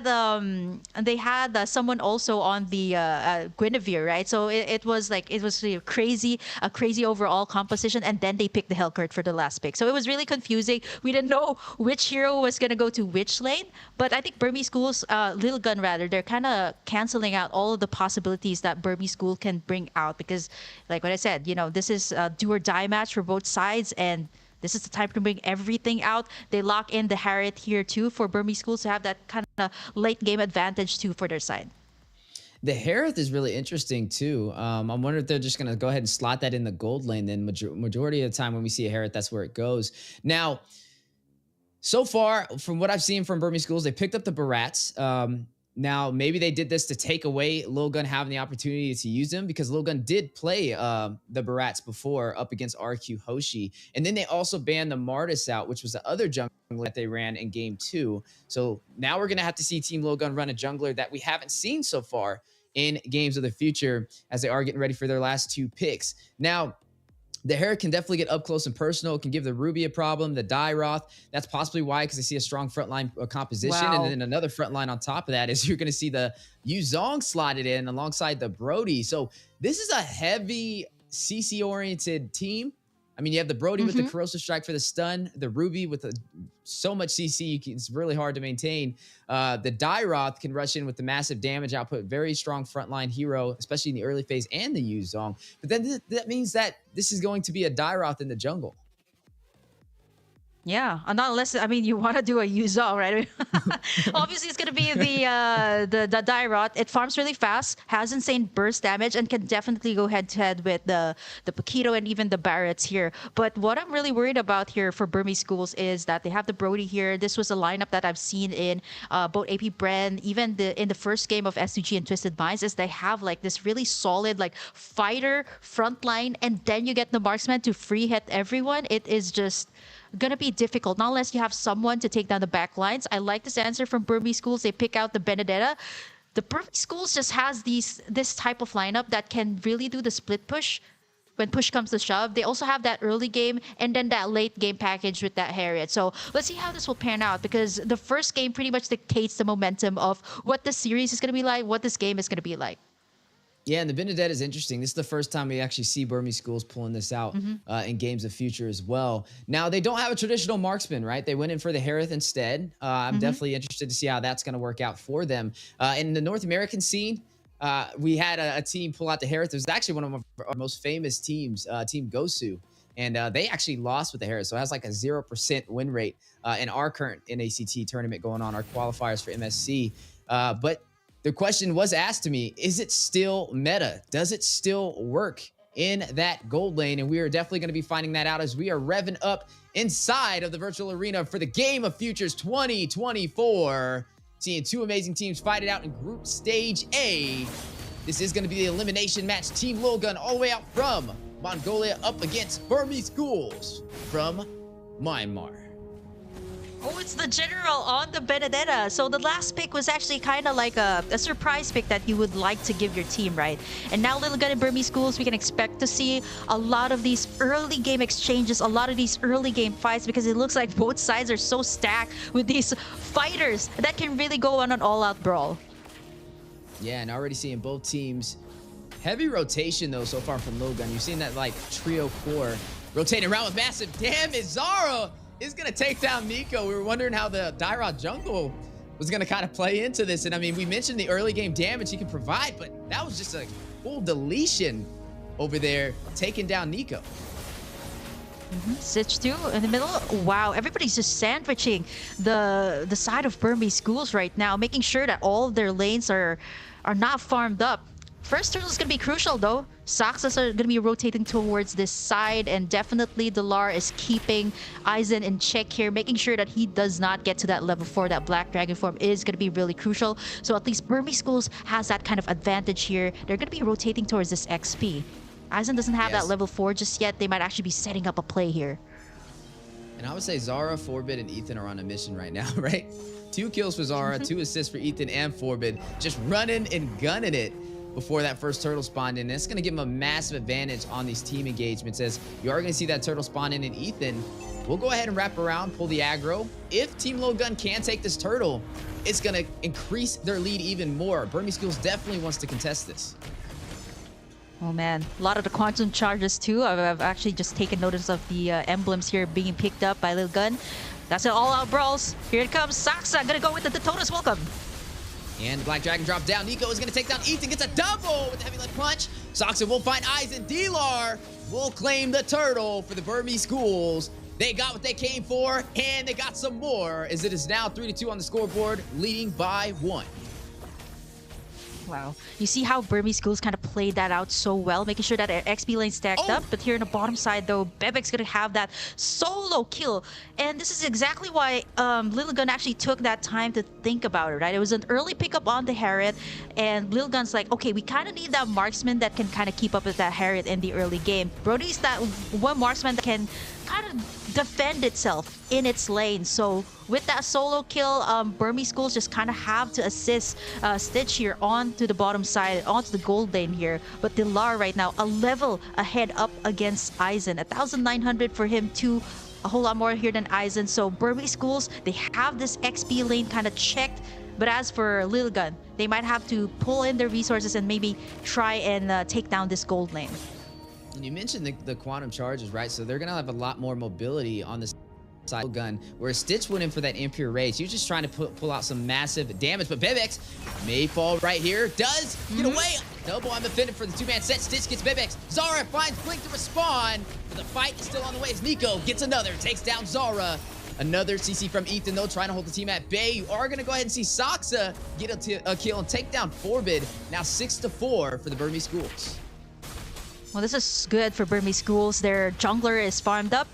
had someone also on the Guinevere, right? So it was like it was a crazy overall composition, and then they picked the Hellcurt for the last pick. So it was really confusing. We didn't know which hero was gonna go to which lane. But I think Burmese School's LILGUN rather, they're kind of canceling out all of the possibilities that Burmese School can bring out because, like what I said, this is a do or die match for both sides, and this is the time to bring everything out. They lock in the Harriet here too for Burmese Schools to have that kind of late game advantage too for their side. The Harith is really interesting too. I'm wondering if they're just going to go ahead and slot that in the gold lane. Then majority of the time when we see a Harith, that's where it goes. Now, so far, from what I've seen from Burmese Schools, they picked up the Barats. Now, maybe they did this to take away LILGUN having the opportunity to use them because LILGUN did play the Barats before up against RQ Hoshi. And then they also banned the Martis out, which was the other jungler that they ran in game 2. So now we're going to have to see Team LILGUN run a jungler that we haven't seen so far in games of the future as they are getting ready for their last 2 picks. Now, the Herrick can definitely get up close and personal. It can give the Ruby a problem, the Dairoth. That's possibly why, because I see a strong frontline composition. Wow. And then another frontline on top of that is you're going to see the Yuzong slotted in alongside the Brody. So this is a heavy CC-oriented team. I mean, you have the Brody with the Corrosive Strike for the stun, the Ruby with so much CC, it's really hard to maintain. The Dairoth can rush in with the massive damage output, very strong frontline hero, especially in the early phase, and the Yuzong. But then that means that this is going to be a Dairoth in the jungle. Yeah, not unless you want to do a Yuzong, right? Obviously, it's gonna be the Dairoth. It farms really fast, has insane burst damage, and can definitely go head to head with the Paquito and even the Barretts here. But what I'm really worried about here for Burmese Schools is that they have the Brody here. This was a lineup that I've seen in both AP Bren, even in the first game of SUG and Twisted Minds, is they have like this really solid like fighter front line, and then you get the marksman to free hit everyone. It is just gonna be difficult, not unless you have someone to take down the back lines. I like this answer from Burmese Schools. They pick out the Benedetta. The Burmese Schools just has this type of lineup that can really do the split push when push comes to shove. They also have that early game and then that late game package with that Harriet. So let's see how this will pan out, because the first game pretty much dictates the momentum of what the series is gonna be like, what this game is gonna be like. Yeah, and the Benedetta is interesting. This is the first time we actually see Burmese Schools pulling this out in games of future as well. Now, they don't have a traditional marksman, right? They went in for the Harith instead. I'm definitely interested to see how that's going to work out for them. In the North American scene, we had a team pull out the Harith. It was actually one of our most famous teams, Team Gosu. And they actually lost with the Harith. So it has like a 0% win rate in our current NACT tournament going on, our qualifiers for MSC. But the question was asked to me, is it still meta? Does it still work in that gold lane? And we are definitely going to be finding that out as we are revving up inside of the virtual arena for the Game of Futures 2024. Seeing 2 amazing teams fight it out in Group Stage A. This is going to be the elimination match. Team LILGUN all the way out from Mongolia up against Burmese Schools from Myanmar. Oh, it's the general on the Benedetta. So the last pick was actually kind of like a surprise pick that you would like to give your team, right? And now LILGUN and Burmese Schools, we can expect to see a lot of these early game exchanges, a lot of these early game fights, because it looks like both sides are so stacked with these fighters that can really go on an all-out brawl. Yeah, and already seeing both teams. Heavy rotation, though, so far from LILGUN. You've seen that, like, trio core rotating around with massive damage. Zara is going to take down Nico. We were wondering how the Dairoth jungle was going to kind of play into this. And I mean, we mentioned the early game damage he can provide, but that was just a full deletion over there, taking down Nico. Sitch 2 in the middle. Wow, everybody's just sandwiching the side of Burmese Schools right now, making sure that all of their lanes are not farmed up. First turn is going to be crucial, though. Saxas are going to be rotating towards this side, and definitely Delar is keeping Aizen in check here, making sure that he does not get to that level 4. That Black Dragon form is going to be really crucial. So at least Burmese Schools has that kind of advantage here. They're going to be rotating towards this XP. Aizen doesn't have that level 4 just yet. They might actually be setting up a play here. And I would say Zara, Forbid, and Ethan are on a mission right now, right? 2 kills for Zara, 2 assists for Ethan and Forbid. Just running and gunning it. before that first turtle spawned in. And it's going to give him a massive advantage on these team engagements, as you are going to see that turtle spawn in, and Ethan will go ahead and wrap around, pull the aggro. If Team LILGUN can take this turtle, it's going to increase their lead even more. BURMESE Schools definitely wants to contest this. Oh man, a lot of the quantum charges too. I've actually just taken notice of the emblems here being picked up by LILGUN. That's it, all out brawls. Here it comes. Saksa gonna go with the Detona's welcome. And the Black Dragon drops down. Nico is going to take down Ethan. Gets a double with the heavy leg punch. Saksa will find Aizen. D-Lar will claim the turtle for the BURMESE Schools. They got what they came for, and they got some more, as it is now 3-2 on the scoreboard, leading by 1. Wow. You see how BURMESE Schools kind of played that out so well, making sure that their XP lane stacked up. But here in the bottom side, though, Bebek's going to have that solo kill. And this is exactly why LILGUN actually took that time to think about it, right? It was an early pickup on the Harriet, and LILGUN's like, okay, we kind of need that marksman that can kind of keep up with that Harriet in the early game. Brody's that one marksman that can kind of defend itself in its lane. So with that solo kill, BURMESE Schools just kind of have to assist Stitch here onto the bottom side, onto the gold lane here. But D-Lar right now, a level ahead up against Aizen. 1,900 for him too. A whole lot more here than Aizen. So BURMESE Schools, they have this XP lane kind of checked. But as for LILGUN, they might have to pull in their resources and maybe try and take down this gold lane. And you mentioned the quantum charges, right? So they're going to have a lot more mobility on this side gun, where Stitch went in for that Impure Rage. He was just trying to pull out some massive damage, but Bebex may fall right here. Does get away. Double on defended for the two-man set. Stitch gets Bebex. Zara finds Blink to respond, but the fight is still on the way as Nico gets another, takes down Zara. Another CC from Ethan, though, trying to hold the team at bay. You are going to go ahead and see Saksa get a kill and take down Forbid. Now 6-4 for the BURMESE Schools. Well, this is good for BURMESE Schools. Their jungler is farmed up.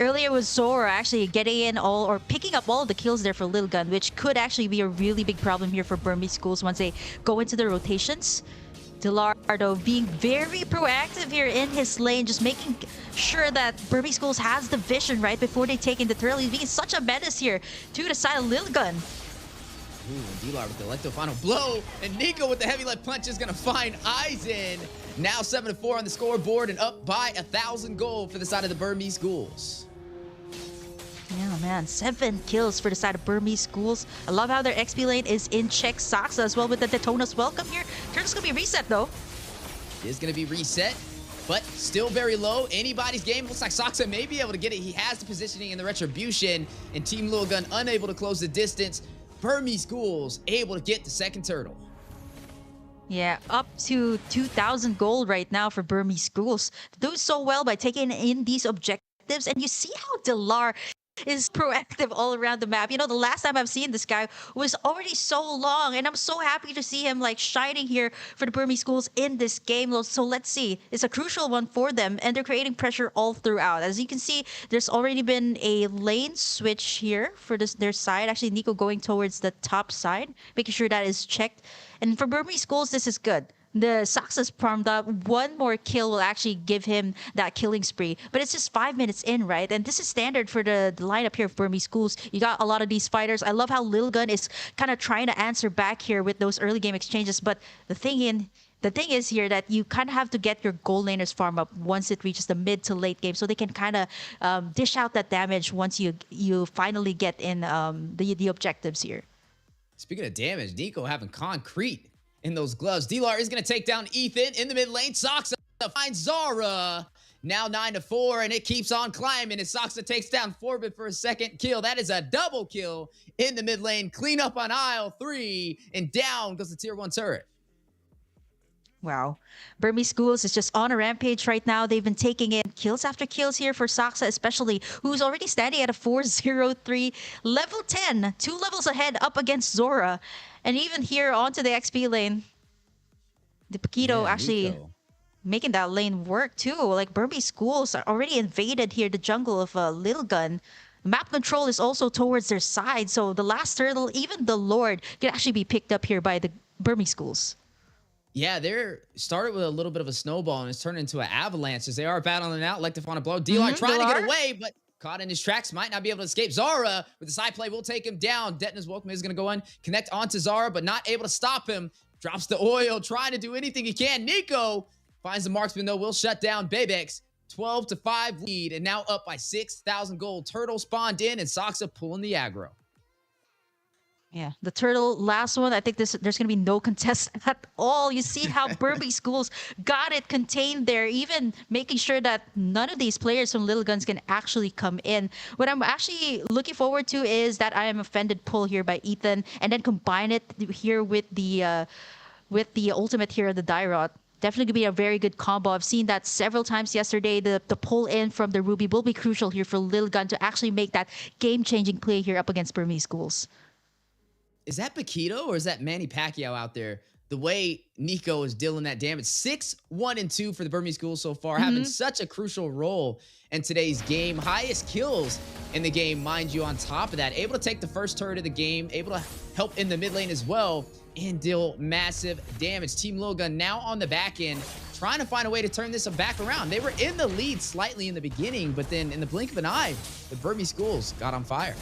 Earlier it was Zora actually getting in all or picking up all of the kills there for LILGUN, which could actually be a really big problem here for BURMESE Schools once they go into the rotations. D-Lar, though, being very proactive here in his lane, just making sure that BURMESE Schools has the vision right before they take in the turtle. He's being such a menace here to the side of LILGUN. Ooh, and D-Lar with the electro final blow, and Nico with the heavy left punch is gonna find Aizen. Now 7-4 on the scoreboard and up by 1,000 gold for the side of the BURMESE Schools. Yeah, man, 7 kills for the side of BURMESE Schools. I love how their XP lane is in check. Saksa as well with the Detona's welcome here. Turn's gonna be reset though. It is gonna be reset, but still very low. Anybody's game. Looks like Saksa may be able to get it. He has the positioning and the retribution, and Team LILGUN unable to close the distance. BURMESE Schools able to get the second turtle. Yeah, up to 2,000 gold right now for BURMESE Schools. Doing so well by taking in these objectives, and you see how D-Lar is proactive all around the map. You know, the last time I've seen this guy was already so long, and I'm so happy to see him like shining here for the BURMESE Schools in this game. So let's see. It's a crucial one for them, and they're creating pressure all throughout. As you can see, there's already been a lane switch here for their side. Actually, Nico going towards the top side, making sure that is checked. And for BURMESE Schools, this is good. The Saksa's farmed up. One more kill will actually give him that killing spree. But it's just 5 minutes in, right? And this is standard for the lineup here of BURMESE Schools. You got a lot of these fighters. I love how LILGUN is kind of trying to answer back here with those early game exchanges. But the thing is here that you kind of have to get your gold laners farm up once it reaches the mid to late game, so they can kind of dish out that damage once you finally get in the objectives here. Speaking of damage, Nico having concrete in those gloves. D-Lar is going to take down Ethan in the mid lane. Saksa finds Zara. Now 9-4, and it keeps on climbing as Saksa takes down Forbid for a second kill. That is a double kill in the mid lane. Clean up on aisle 3, and down goes the tier 1 turret. Wow. BURMESE Schools is just on a rampage right now. They've been taking in kills after kills here for Saksa, especially, who's already standing at a 403. Level 10, 2 levels ahead up against Zora. And even here onto the XP lane, the Paquito actually making that lane work too. Like BURMESE Schools are already invaded here, the jungle of LILGUN. Map control is also towards their side. So the last turtle, even the Lord, could actually be picked up here by the BURMESE Schools. Yeah, they're started with a little bit of a snowball, and it's turned into an avalanche as they are battling out. Like to find a blow. D-Lar trying to get away, but caught in his tracks, might not be able to escape. Zara with the side play will take him down. Detna's welcome is going to go in, connect onto Zara, but not able to stop him. drops the oil, trying to do anything he can. Nico finds the marksman, though, will shut down Bebex. 12-5 lead, and now up by 6,000 gold. Turtle spawned in, and Saksa pulling the aggro. Yeah, the turtle last one. I think there's gonna be no contest at all. You see how Burmese schools got it contained there, even making sure that none of these players from Little Guns can actually come in. What I'm actually looking forward to is that I am offended pull here by Ethan, and then combine it here with the ultimate here of the Dyrot. Definitely gonna be a very good combo. I've seen that several times yesterday. The pull in from the Ruby will be crucial here for Lil Gun to actually make that game-changing play here up against Burmese schools. Is that Paquito or is that Manny Pacquiao out there? The way Nico is dealing that damage. 6, 1, and 2 for the Burmese schools so far, having such a crucial role in today's game. Highest kills in the game, mind you, on top of that. Able to take the first turret of the game, able to help in the mid lane as well, and deal massive damage. Team LILGUN now on the back end, trying to find a way to turn this back around. They were in the lead slightly in the beginning, but then in the blink of an eye, the Burmese schools got on fire.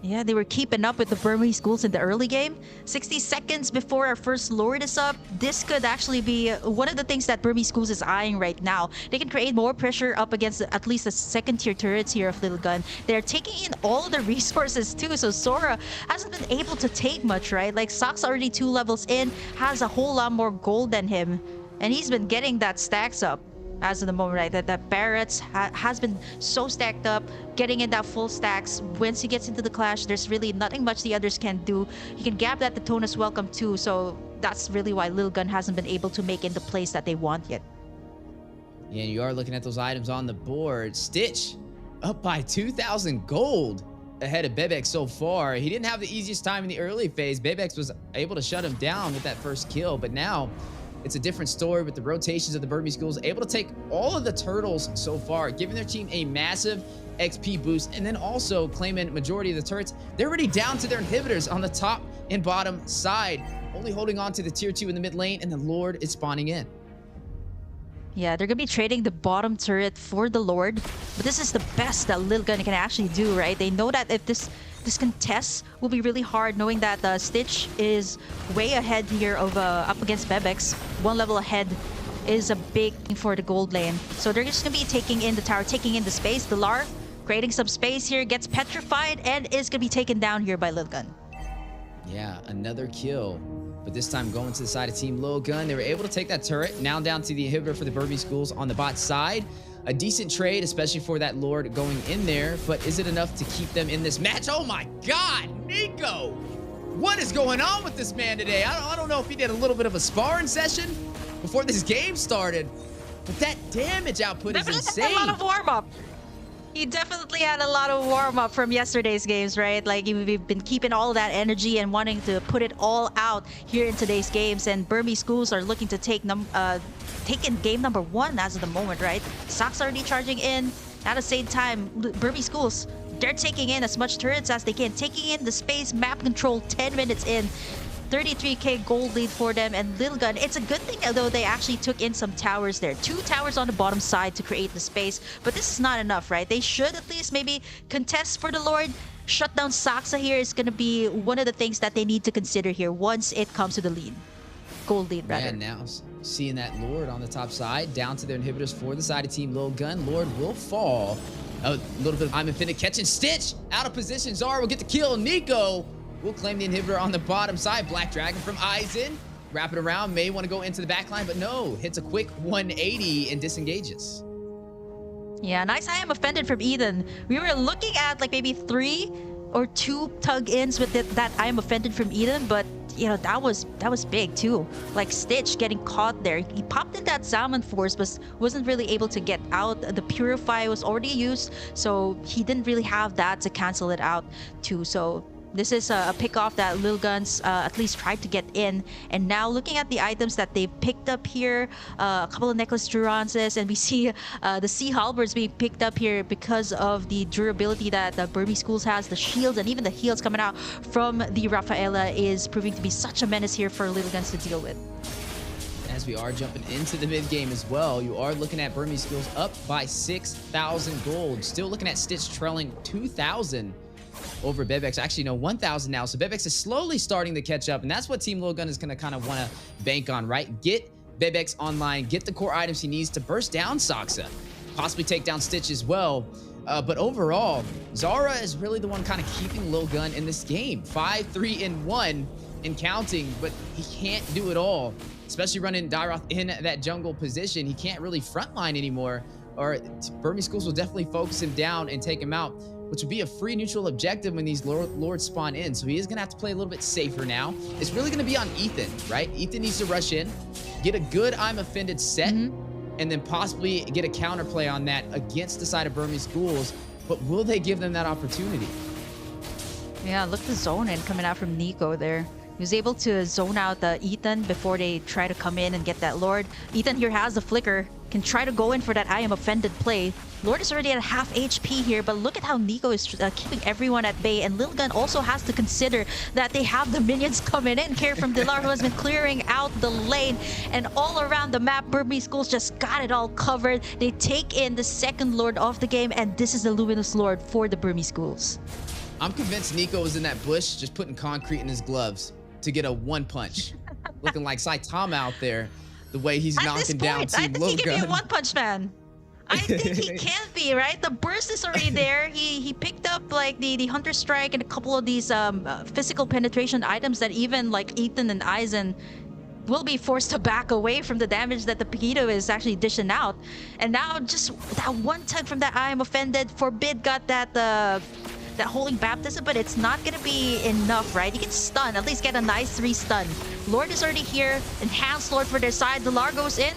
Yeah, they were keeping up with the Burmese schools in the early game. 60 seconds before our first Lord is up. This could actually be one of the things that Burmese schools is eyeing right now. They can create more pressure up against at least the second tier turrets here of Little Gun. They're taking in all the resources too, so Sora hasn't been able to take much, right? Like Sock's already 2 levels in, has a whole lot more gold than him, and he's been getting that stacks up. As of the moment, right, that Barrett's has been so stacked up, getting in that full stacks. Once he gets into the clash, there's really nothing much the others can do. He can gap that the Tonus welcome too, so that's really why Lil Gun hasn't been able to make in the plays that they want yet. Yeah, and you are looking at those items on the board. Stitch up by 2,000 gold ahead of Bebex so far. He didn't have the easiest time in the early phase. Bebex was able to shut him down with that first kill, but now it's a different story with the rotations of the Burmese schools, able to take all of the turtles so far, giving their team a massive XP boost, and then also claiming majority of the turrets. They're already down to their inhibitors on the top and bottom side, only holding on to the tier 2 in the mid lane, and the Lord is spawning in. Yeah, they're gonna be trading the bottom turret for the Lord, but this is the best that Lil Gun can actually do, right? They know that if this contest will be really hard, knowing that Stitch is way ahead here of up against Bebex. 1 level ahead is a big thing for the gold lane. So they're just gonna be taking in the tower, taking in the space. The Lar creating some space here, gets petrified, and is gonna be taken down here by Lil Gun. Yeah, another kill, but this time going to the side of Team LILGUN. They were able to take that turret, now down to the inhibitor for the Burmese schools on the bot side. A decent trade, especially for that Lord going in there, but is it enough to keep them in this match? Oh my God, Nico! What is going on with this man today? I don't know if he did a little bit of a sparring session before this game started, but that damage output is insane. A lot of warm-up. He definitely had a lot of warm-up from yesterday's games, right? Like, we've been keeping all that energy and wanting to put it all out here in today's games, and Burmese schools are looking to take in game number 1 as of the moment, right? Sock's already charging in. At the same time, Burmese schools, they're taking in as much turrets as they can, taking in the space, map control, 10 minutes in. 33k gold lead for them, and Lil Gun, it's a good thing although they actually took in some towers there. 2 towers on the bottom side to create the space, but this is not enough, right? They should at least maybe contest for the Lord. Shut down Saksa here is going to be one of the things that they need to consider here once it comes to the lead. Gold lead, rather. And now seeing that Lord on the top side, down to their inhibitors for the side of Team LILGUN. Lord will fall. A little bit of I'm infinite catching Stitch out of position. Zara will get the kill. Nico will claim the inhibitor on the bottom side. Black Dragon from Aizen. Wrap it around. May want to go into the backline, but no. Hits a quick 180 and disengages. Yeah, nice. I am offended from Eden. We were looking at like maybe 3 or 2 tug-ins with that I am offended from Eden, but you know, that was big too. Like Stitch getting caught there. He popped in that Salmon Force, but wasn't really able to get out. The Purify was already used, so he didn't really have that to cancel it out too. So this is a pick-off that Lil Guns at least tried to get in. And now looking at the items that they've picked up here, a couple of Necklace Durances, and we see the Sea Halberds being picked up here because of the durability that the Burmese schools has. The shields and even the heals coming out from the Rafaela is proving to be such a menace here for Lil Guns to deal with. As we are jumping into the mid game as well, you are looking at Burmese schools up by 6,000 gold. Still looking at Stitch trailing 2,000 over Bebex. Actually, no, 1,000 now. So Bebex is slowly starting to catch up, and that's what Team LILGUN is going to kind of want to bank on, right? Get Bebex online, get the core items he needs to burst down Saksa, possibly take down Stitch as well. But overall, Zara is really the one kind of keeping LILGUN in this game. 5-3-1 and counting, but he can't do it all, especially running Dairoth in that jungle position. He can't really frontline anymore, or Burmese Schools will definitely focus him down and take him out, which would be a free neutral objective when these lords spawn in. So he is going to have to play a little bit safer now. It's really going to be on Ethan, right? Ethan needs to rush in, get a good I'm offended set, and then possibly get a counterplay on that against the side of Burmese Schools. But will they give them that opportunity? Yeah, look at the zone in coming out from Nico there. He was able to zone out Ethan before they try to come in and get that Lord. Ethan here has the flicker, can try to go in for that I am offended play. Lord is already at half HP here, but look at how Nico is keeping everyone at bay. And LILGUN also has to consider that they have the minions coming in. Care from Dilar, who has been clearing out the lane. And all around the map, Burmese Schools just got it all covered. They take in the second Lord of the game, and this is the Luminous Lord for the Burmese Schools. I'm convinced Nico was in that bush just putting concrete in his gloves to get a one punch. Looking like Saitama out there, the way he's knocking down Team LILGUN. I think he can be a one-punch man. I think he can be, right? The burst is already there. He picked up like the Hunter Strike and a couple of these physical penetration items that even like Ethan and Aizen will be forced to back away from the damage that the Paquito is actually dishing out. And now just that one tug from that I am offended. Forbid got that holding baptism, but it's not gonna be enough, right? You can stun, at least get a nice 3 stun. Lord is already here. Enhanced Lord for their side. The Lar goes in.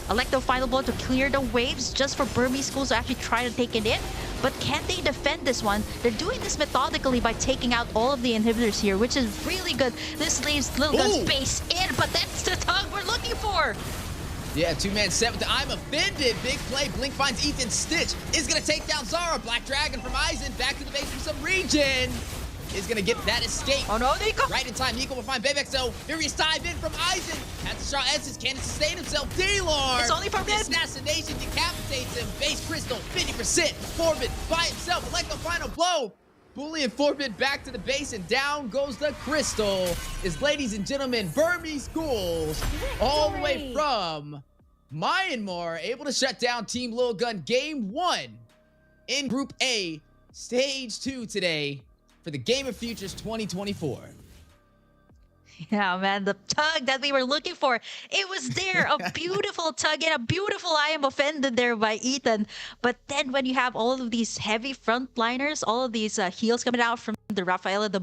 Electo final blow to clear the waves just for Burmese Schools to actually try to take it in. But can they defend this one? They're doing this methodically by taking out all of the inhibitors here, which is really good. This leaves LILGUN's base in, but that's the tug we're looking for. Yeah, 2-man set with the I'm offended. Big play. Blink finds Ethan. Stitch is going to take down Zara. Black Dragon from Aizen. Back to the base for some regen. Is going to get that escape. Oh no, Nico. Right in time. Nico will find Bebex, though. Furious dive in from Aizen. Has the shot Essence. Can't sustain himself. D-Lord. It's only for mid. Assassination decapitates him. Base Crystal, 50%. Forbid by himself. Like the final blow. Bully and Forbid back to the base, and down goes the Crystal. Ladies and gentlemen, Burmese Schools, all the way from Myanmar, able to shut down Team LILGUN Game 1 in Group A, Stage 2 today for the Game of Futures 2024. Yeah, man, the tug that we were looking for, it was there. A beautiful tug and a beautiful I am offended there by Ethan. But then when you have all of these heavy frontliners, all of these heals coming out from the Rafaela, the